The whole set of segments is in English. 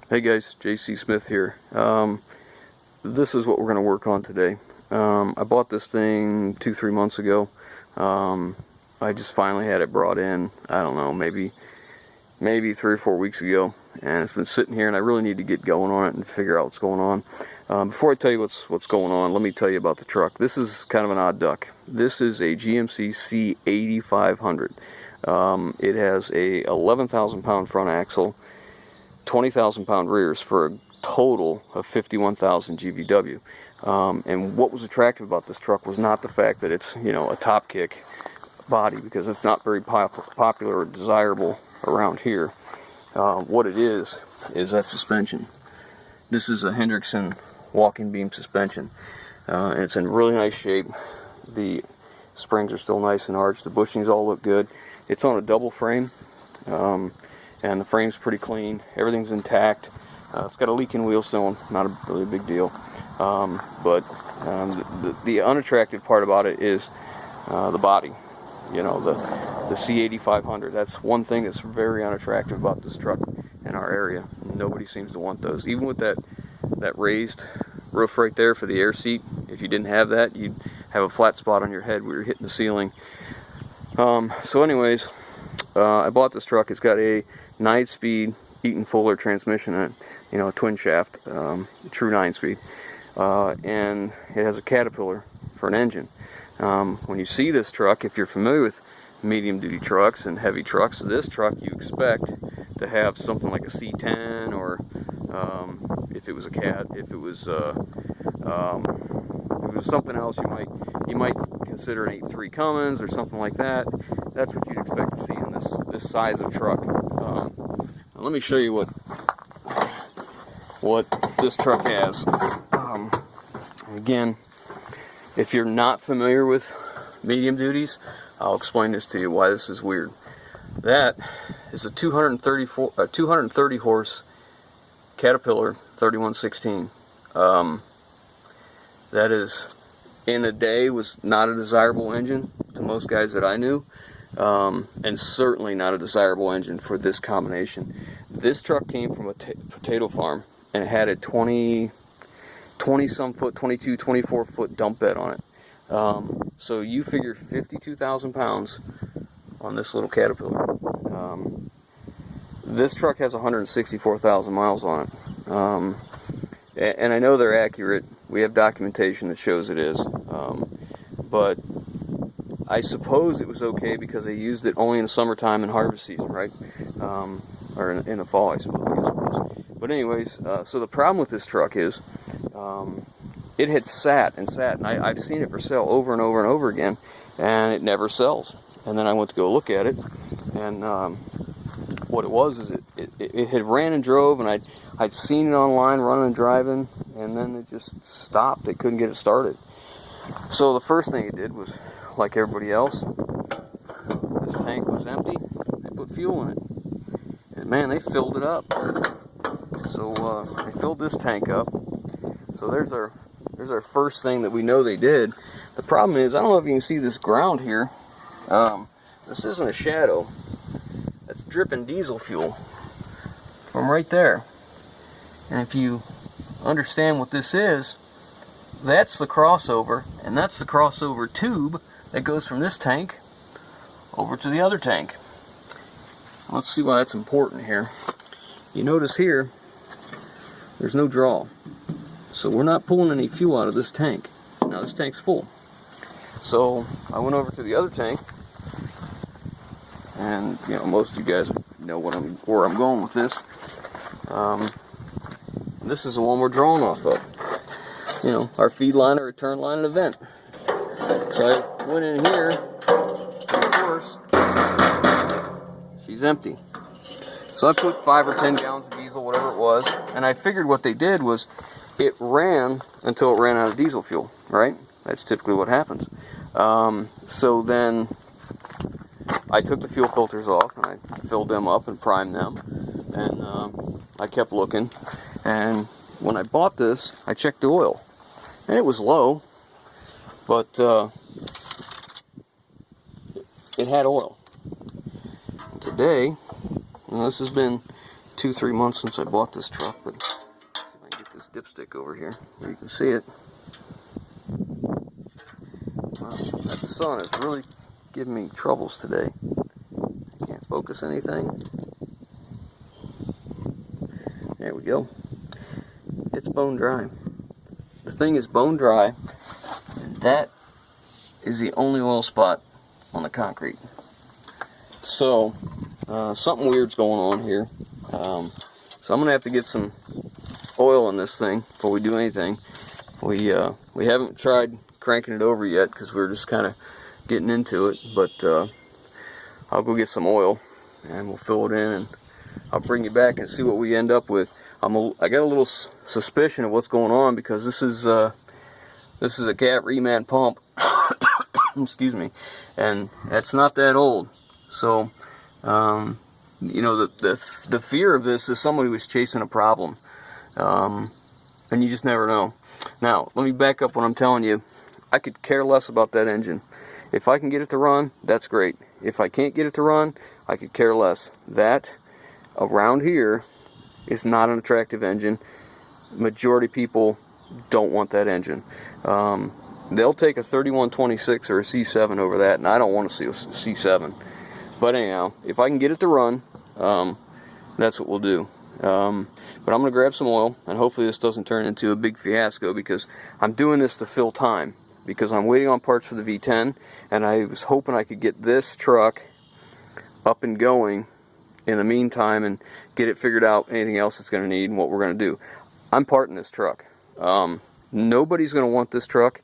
Hey guys, JC Smith here. This is what we're going to work on today. I bought this thing 2-3 months ago. I just finally had it brought in, I don't know, maybe 3 or 4 weeks ago, and it's been sitting here and I really need to get going on it and figure out what's going on. Before I tell you what's going on, let me tell you about the truck. This is kind of an odd duck. This is a GMC c8500. It has a 11,000 pound front axle, 20,000 pound rears for a total of 51,000 GVW. And what was attractive about this truck was not the fact that it's, a top kick body, because it's not very popular or desirable around here. What it is that suspension. This is a Hendrickson walking beam suspension. And it's in really nice shape. The springs are still nice and arched. The bushings all look good. It's on a double frame. And the frame's pretty clean. Everything's intact. It's got a leaking wheel stone, not a really big deal. But the unattractive part about it is the body. The c8500. That's one thing that's very unattractive about this truck in our area. Nobody seems to want those. Even with that raised roof right there for the air seat, if you didn't have that, you'd have a flat spot on your head where you're hitting the ceiling. So anyways, I bought this truck. It's got a 9-speed Eaton Fuller transmission in it, a twin shaft, true 9-speed, and it has a Caterpillar for an engine. When you see this truck, if you're familiar with medium-duty trucks and heavy trucks, this truck you expect to have something like a C10, or if it was a Cat, if it was something else, you might consider an 8.3 Cummins or something like that. That's what you'd expect to see in this size of truck. Let me show you what this truck has. Again, if you're not familiar with medium duties, I'll explain this to you why this is weird. That is a 230 horse Caterpillar 3116. That is, in a day, was not a desirable engine to most guys that I knew. And certainly not a desirable engine for this combination. This truck came from a potato farm, and it had a 20 some foot, 22, 24 foot dump bed on it. So you figure 52,000 pounds on this little Caterpillar. This truck has 164,000 miles on it. And I know they're accurate. We have documentation that shows it is. But I suppose it was okay because they used it only in the summertime and harvest season, right? Or in the fall, I suppose. But anyways, so the problem with this truck is it had sat, and I've seen it for sale over and over and over again, and it never sells. And then I went to go look at it, and what it was is it had ran and drove, and I'd seen it online running and driving, and then it just stopped. They couldn't get it started. So the first thing it did was, like everybody else, this tank was empty. They put fuel in it, and man, they filled it up. So they filled this tank up. So there's our first thing that we know they did. The problem is, I don't know if you can see this ground here. This isn't a shadow. That's dripping diesel fuel from right there. And if you understand what this is, that's the crossover, and that's the crossover tube that goes from this tank over to the other tank. Let's see why that's important here. You notice here, there's no draw. So we're not pulling any fuel out of this tank. Now this tank's full. So I went over to the other tank, and most of you guys know where I'm going with this. This is the one we're drawing off of. Our feed line, our return line, and event. So I went in here, and of course, she's empty. So I put 5 or 10 gallons of diesel, whatever it was, and I figured what they did was it ran until it ran out of diesel fuel, right? That's typically what happens. So then I took the fuel filters off, and I filled them up and primed them, and I kept looking, and when I bought this, I checked the oil, and it was low, but it had oil. And today, this has been 2-3 months since I bought this truck, but let's see if I can get this dipstick over here where you can see it. Wow, that sun is really giving me troubles today. I can't focus anything. There we go. It's bone dry. The thing is bone dry, and that is the only oil spot on the concrete. So something weird's going on here. So I'm gonna have to get some oil in this thing before we do anything. We haven't tried cranking it over yet because we're just kind of getting into it. But I'll go get some oil and we'll fill it in, and I'll bring you back and see what we end up with. I got a little suspicion of what's going on because this is a cat reman pump. Excuse me, and that's not that old. So you know, the fear of this is somebody who's chasing a problem, and you just never know. Now let me back up what I'm telling you. I could care less about that engine. If I can get it to run, that's great. If I can't get it to run, I could care less. That around here is not an attractive engine. Majority of people don't want that engine. They'll take a 3126 or a C7 over that, and I don't want to see a C7. But anyhow, if I can get it to run, that's what we'll do. But I'm going to grab some oil, and hopefully this doesn't turn into a big fiasco, because I'm doing this to fill time, because I'm waiting on parts for the V10, and I was hoping I could get this truck up and going in the meantime and get it figured out, anything else it's going to need and what we're going to do. I'm parting this truck. Nobody's going to want this truck.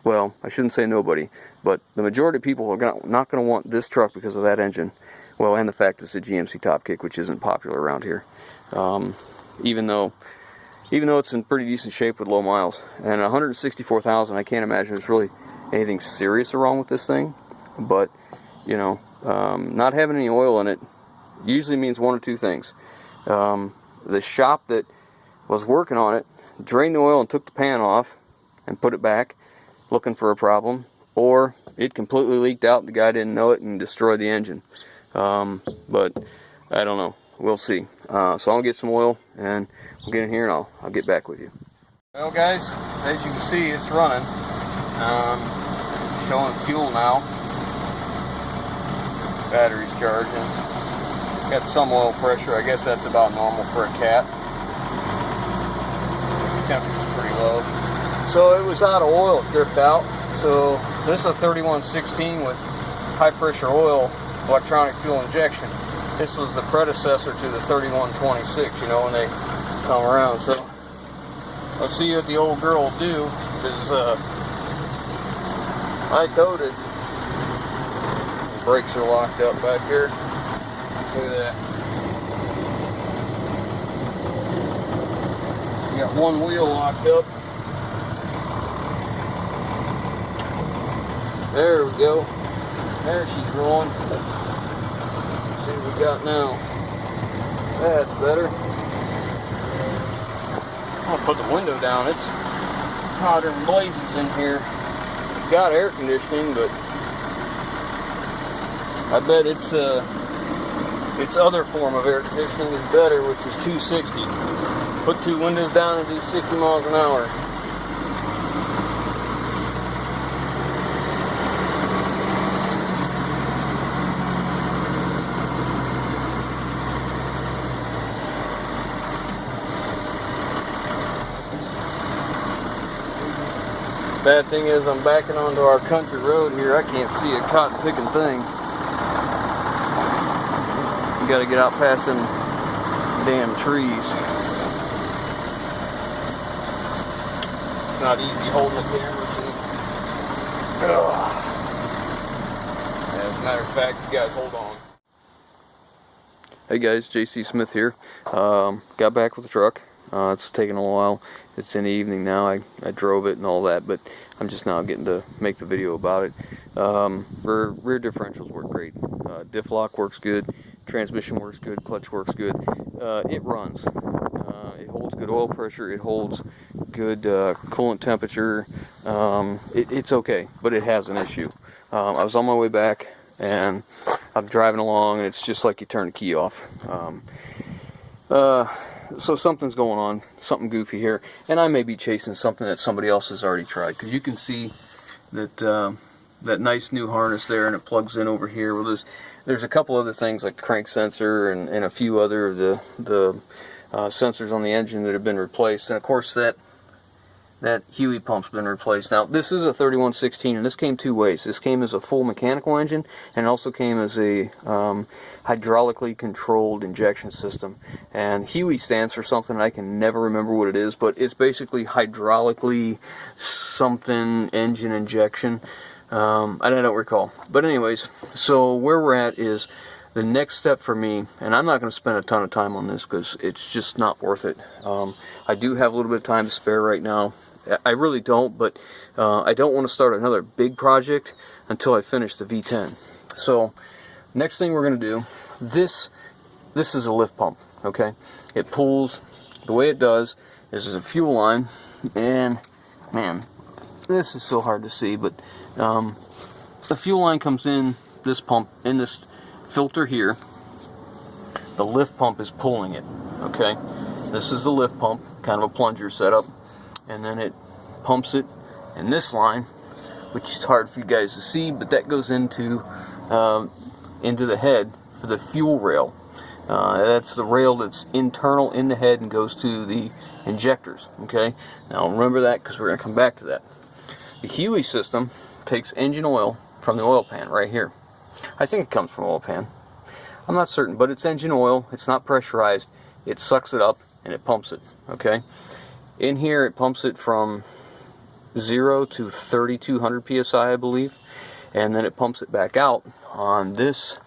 Well, I shouldn't say nobody, but the majority of people are not going to want this truck because of that engine. Well, and the fact it's a GMC top kick, which isn't popular around here. Even though it's in pretty decent shape with low miles. And 164,000, I can't imagine there's really anything serious wrong with this thing. But, you know, not having any oil in it usually means one or two things. The shop that was working on it drained the oil and took the pan off and put it back, looking for a problem, or it completely leaked out and the guy didn't know it and destroyed the engine. But I don't know. We'll see. So I'll get some oil and we'll get in here and I'll get back with you. Well guys, as you can see, it's running. Showing fuel now. Battery's charging. Got some oil pressure. I guess that's about normal for a cat. Temperature's pretty low. So it was out of oil, it dripped out. So this is a 3116 with high pressure oil, electronic fuel injection. This was the predecessor to the 3126, you know, when they come around. So let's see what the old girl will do. Is I coated. The brakes are locked up back here. Look at that. You got one wheel locked up. There we go. There she's rolling. Let's see what we got now. That's better. I'm gonna put the window down. It's hotter than blazes in here. It's got air conditioning, but I bet its other form of air conditioning is better, which is 260. Put two windows down and do 60 miles an hour. Bad thing is I'm backing onto our country road here. I can't see a cotton picking thing. You gotta get out past them damn trees. It's not easy holding the camera too. As a matter of fact, you guys hold on. Hey guys, JC Smith here. Got back with the truck. It's taken a while. It's in the evening now. I drove it and all that, but I'm just now getting to make the video about it. Rear differentials work great. Diff lock works good. Transmission works good. Clutch works good. It runs. It holds good oil pressure. It holds good coolant temperature. It's okay, but it has an issue. I was on my way back and I'm driving along and it's just like you turn the key off. So something's going on, something goofy here, and I may be chasing something that somebody else has already tried, because you can see that that nice new harness there, and it plugs in over here. Well, there's a couple other things like crank sensor and a few other of the sensors on the engine that have been replaced, and of course that Huey pump's been replaced. Now this is a 3116, and this came two ways. This came as a full mechanical engine, and also came as a hydraulically controlled injection system. And Huey stands for something I can never remember what it is, but it's basically hydraulically something engine injection. I don't recall. But anyways, so where we're at is the next step for me, and I'm not going to spend a ton of time on this because it's just not worth it. I do have a little bit of time to spare right now. I really don't, but I don't want to start another big project until I finish the V10. So next thing we're going to do, this is a lift pump, okay? It pulls, the way it does is there's a fuel line, and man, this is so hard to see, but the fuel line comes in this pump, in this filter here. The lift pump is pulling it, okay? This is the lift pump, kind of a plunger setup, and then it pumps it in this line, which is hard for you guys to see, but that goes into the head for the fuel rail. That's the rail that's internal in the head and goes to the injectors, okay? Now remember that, because we're going to come back to that. The Huey system takes engine oil from the oil pan right here. I think it comes from oil pan. I'm not certain, but it's engine oil. It's not pressurized. It sucks it up and it pumps it, okay? In here it pumps it from 0 to 3200 psi, I believe, and then it pumps it back out on this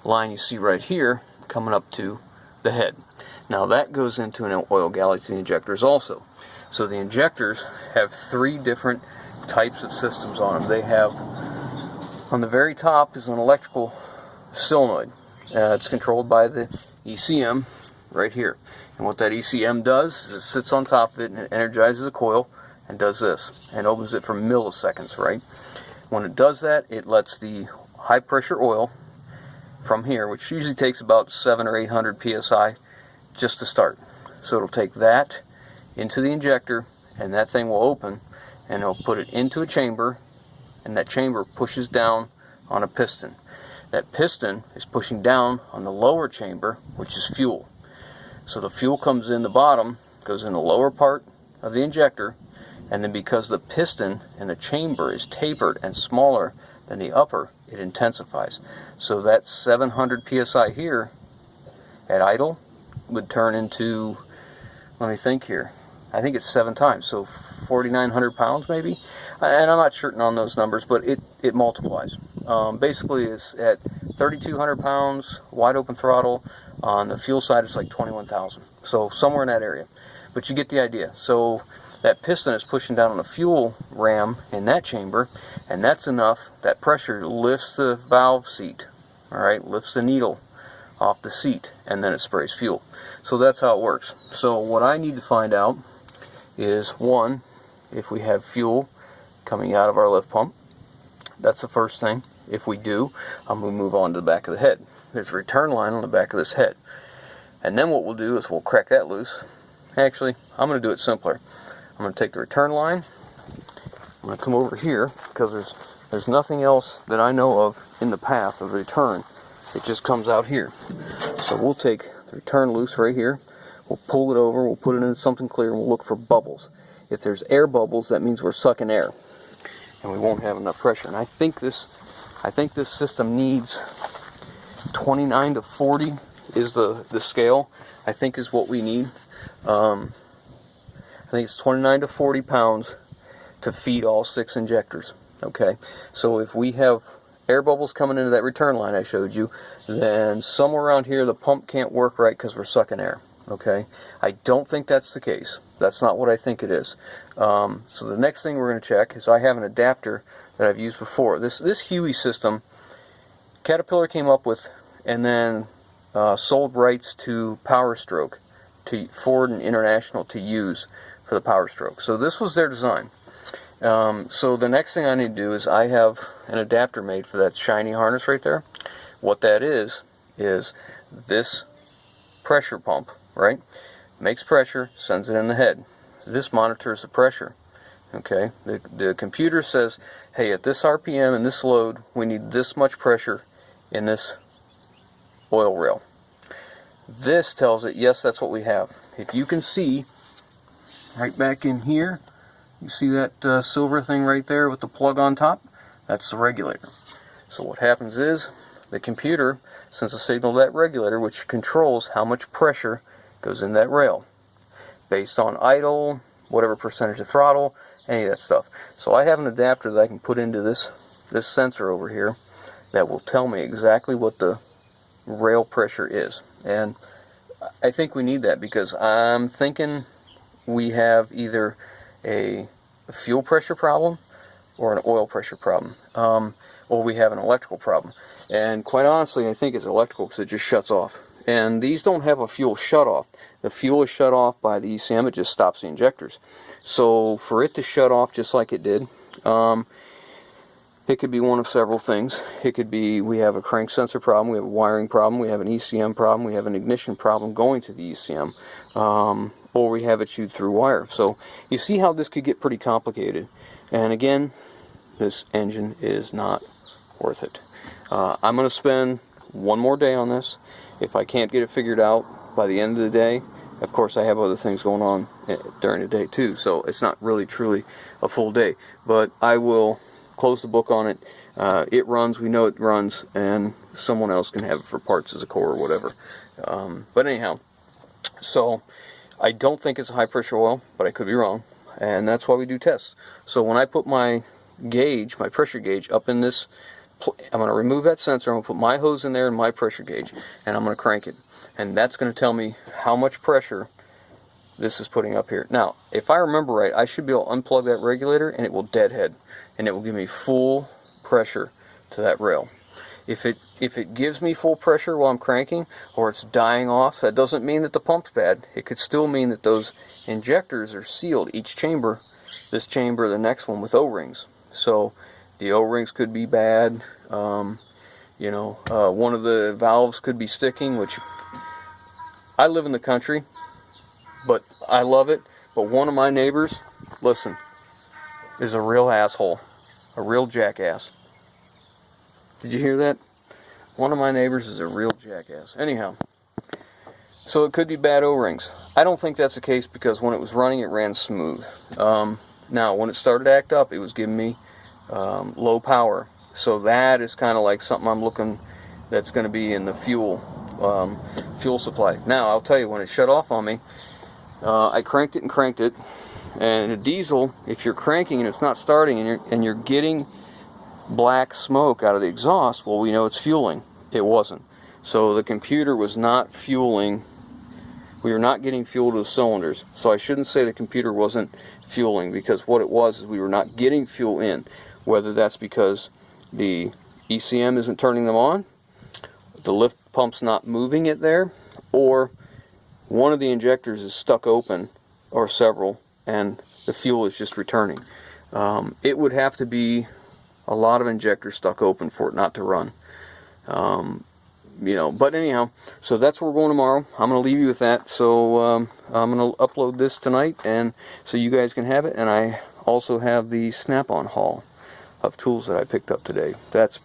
line you see right here coming up to the head. Now that goes into an oil galley to the injectors also. So the injectors have three different types of systems on them. They have, on the very top is an electrical solenoid. It's controlled by the ECM right here. And what that ECM does is it sits on top of it and it energizes a coil and does this and opens it for milliseconds, right? When it does that, it lets the high pressure oil from here, which usually takes about 700 or 800 psi just to start. So it'll take that into the injector, and that thing will open, and it'll put it into a chamber, and that chamber pushes down on a piston. That piston is pushing down on the lower chamber, which is fuel. So the fuel comes in the bottom, goes in the lower part of the injector, and then because the piston in the chamber is tapered and smaller than the upper, it intensifies. So that 700 psi here at idle would turn into, let me think here, I think it's 7 times, so 4,900 pounds maybe, and I'm not certain on those numbers, but it multiplies. Basically it's at 3,200 pounds, wide open throttle. On the fuel side it's like 21,000, so somewhere in that area, but you get the idea. So that piston is pushing down on the fuel ram in that chamber, and that's enough. That pressure lifts the valve seat, all right, lifts the needle off the seat, and then it sprays fuel. So that's how it works. So what I need to find out is, one, if we have fuel coming out of our lift pump. That's the first thing. If we do, I'm going to move on to the back of the head. There's a return line on the back of this head. And then what we'll do is we'll crack that loose. Actually, I'm going to do it simpler. I'm going to take the return line. I'm going to come over here, because there's nothing else that I know of in the path of return. It just comes out here. So we'll take the return loose right here. We'll pull it over. We'll put it in something clear, and we'll look for bubbles. If there's air bubbles, that means we're sucking air, and we won't have enough pressure. And I think this system needs 29 to 40 is the scale. I think is what we need. I think it's 29 to 40 pounds to feed all 6 injectors. Okay, so if we have air bubbles coming into that return line I showed you, then somewhere around here the pump can't work right because we're sucking air. Okay, I don't think that's the case. That's not what I think it is. So the next thing we're going to check is I have an adapter that I've used before. This Huey system, Caterpillar came up with and then sold rights to Power Stroke, to Ford and International to use for the Power Stroke. So this was their design. So the next thing I need to do is I have an adapter made for that shiny harness right there. What that is this pressure pump right? Makes pressure, sends it in the head. This monitors the pressure. Okay, the computer says, hey, at this RPM and this load, we need this much pressure in this oil rail. This tells it, yes, that's what we have. If you can see, right back in here, you see that silver thing right there with the plug on top? That's the regulator. So what happens is, the computer sends a signal to that regulator, which controls how much pressure goes in that rail, based on idle, whatever percentage of throttle, any of that stuff. So I have an adapter that I can put into this sensor over here that will tell me exactly what the rail pressure is. And I think we need that because I'm thinking we have either a fuel pressure problem or an oil pressure problem, or we have an electrical problem. And quite honestly, I think it's electrical because it just shuts off. And these don't have a fuel shut off. The fuel is shut off by the ECM, it just stops the injectors. So for it to shut off just like it did, it could be one of several things. It could be we have a crank sensor problem, we have a wiring problem, we have an ECM problem, we have an ignition problem going to the ECM, or we have it chewed through wire. So you see how this could get pretty complicated. And again, this engine is not worth it. I'm going to spend one more day on this. If I can't get it figured out by the end of the day, of course I have other things going on during the day too, so it's not really truly a full day. But I will close the book on it. It runs, we know it runs, and someone else can have it for parts as a core or whatever. But anyhow, so I don't think it's a high pressure oil, but I could be wrong, and that's why we do tests. So when I put my gauge, my pressure gauge up in this, I'm going to remove that sensor, I'm going to put my hose in there and my pressure gauge, and I'm going to crank it. And that's going to tell me how much pressure this is putting up here. Now, if I remember right, I should be able to unplug that regulator and it will deadhead, and it will give me full pressure to that rail. If it gives me full pressure while I'm cranking, or it's dying off, that doesn't mean that the pump's bad. It could still mean that those injectors are sealed, each chamber, this chamber, the next one, with O-rings. So the O-rings could be bad. One of the valves could be sticking, which I live in the country, but I love it. But one of my neighbors, listen, is a real asshole, a real jackass. Did you hear that? One of my neighbors is a real jackass. Anyhow, so it could be bad O-rings. I don't think that's the case because when it was running, it ran smooth. Now, when it started to act up, it was giving me low power. So that is kind of like something I'm looking that's going to be in the fuel supply. Now, I'll tell you, when it shut off on me, I cranked it, and a diesel, if you're cranking and it's not starting and you're getting black smoke out of the exhaust, well, we know it's fueling. It wasn't. So the computer was not fueling. We were not getting fuel to the cylinders. So I shouldn't say the computer wasn't fueling, because what it was is we were not getting fuel in. Whether that's because the ECM isn't turning them on, the lift pump's not moving it there, or one of the injectors is stuck open, or several, and the fuel is just returning. It would have to be a lot of injectors stuck open for it not to run. But anyhow, so that's where we're going tomorrow. I'm going to leave you with that. So I'm going to upload this tonight, and so you guys can have it. And I also have the Snap-on haul of tools that I picked up today. That's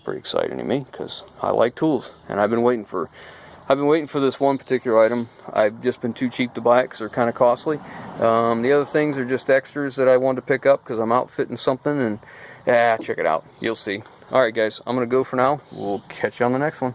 pretty exciting to me because I like tools, and I've been waiting for this one particular item. I've just been too cheap to buy it because they're kind of costly. The other things are just extras that I wanted to pick up because I'm outfitting something, and check it out. You'll see. Alright guys, I'm going to go for now. We'll catch you on the next one.